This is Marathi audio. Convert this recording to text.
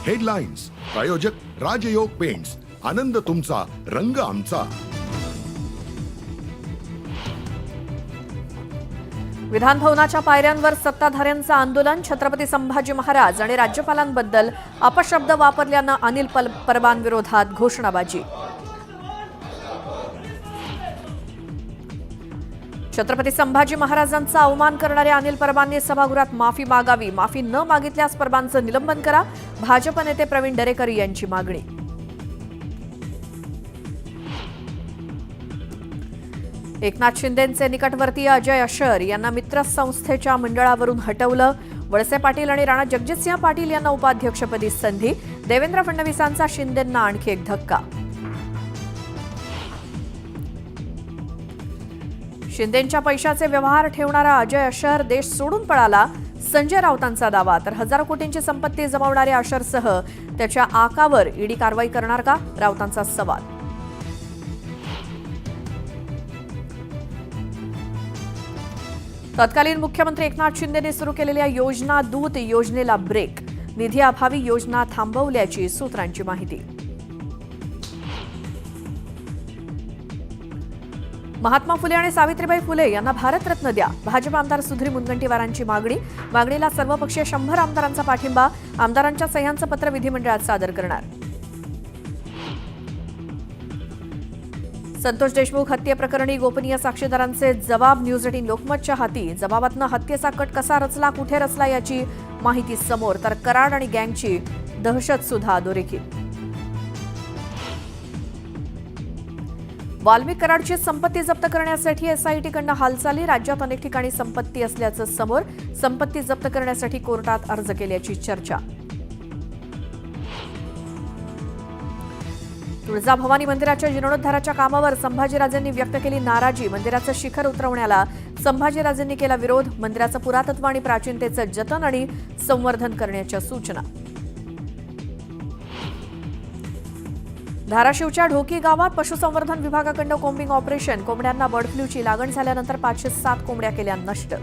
हेडलाईन्स प्रायोजक राजयोग पेंट्स, आनंद तुमचा, रंग आमचा. विधान भवनाच्या पायऱ्यांवर सत्ताधाऱ्यांचं आंदोलन. छत्रपती संभाजी महाराज आणि राज्यपालांबद्दल अपशब्द वापरल्यानं अनिल परबांविरोधात घोषणाबाजी. छत्रपती संभाजी महाराजांचा अवमान करणाऱ्या अनिल परबांनी सभागृहात माफी मागावी. माफी न मागितल्यास परबांचं निलंबन करा. भाजप नेते प्रवीण दरेकर यांची मागणी. एकनाथ शिंदेंचे निकटवर्तीय अजय अशर यांना मित्र संस्थेच्या मंडळावरून हटवलं. वळसे पाटील आणि राणा जगजितसिंह पाटील यांना उपाध्यक्षपदी संधी. देवेंद्र फडणवीसांचा शिंदेंना आणखी एक धक्का. शिंदेंच्या पैशाचे व्यवहार ठेवणारा अजय अशर देश सोडून पळाला. संजय राऊतांचा दावा. तर हजारो कोटींची संपत्ती जमवणाऱ्या अशरसह त्याच्या आकावर ईडी कारवाई करणार का, राऊतांचा सवाल. तत्कालीन मुख्यमंत्री एकनाथ शिंदेने सुरू केलेल्या योजना दूत योजनेला ब्रेक. निधी अभावी योजना थांबवल्याची सूत्रांची माहिती. महात्मा फुले आणि सावित्रीबाई फुले यांना भारतरत्न द्या. भाजप आमदार सुधीर मुनगंटीवारांची मागणी. मागणीला सर्वपक्षीय 100 आमदारांचा पाठिंबा. आमदारांच्या सह्यांचं पत्र विधिमंडळात सादर करणार. संतोष देशमुख हत्येप्रकरणी गोपनीय साक्षीदारांचे जबाब. न्यूज 18 लोकमतच्या हाती. जबाबातनं हत्येचा कट कसा रचला, कुठे रचला याची माहिती समोर. तर कराड आणि गँगची दहशत सुद्धा अधोरेखित. वाल्मिक कराडची संपत्ती जप्त करण्यासाठी एसआयटीकडनं हालचाली. राज्यात अनेक ठिकाणी संपत्ती असल्याचं समोर. संपत्ती जप्त करण्यासाठी कोर्टात अर्ज केल्याची चर्चा. तुळजाभवानी मंदिराच्या जीर्णोद्धाराच्या कामावर संभाजीराजेंनी व्यक्त केली नाराजी. मंदिराचं शिखर उतरवण्याला संभाजीराजेंनी केला विरोध. मंदिराचं पुरातत्व आणि प्राचीनतेचं जतन आणि संवर्धन करण्याच्या सूचना. धाराशिवच्या ढोकी गावात पशुसंवर्धन विभागाकडून कोम्बिंग ऑपरेशन. कोंबड्यांना बर्ड फ्लूची लागण झाल्यानंतर 507 कोंबड्या केल्या नष्ट.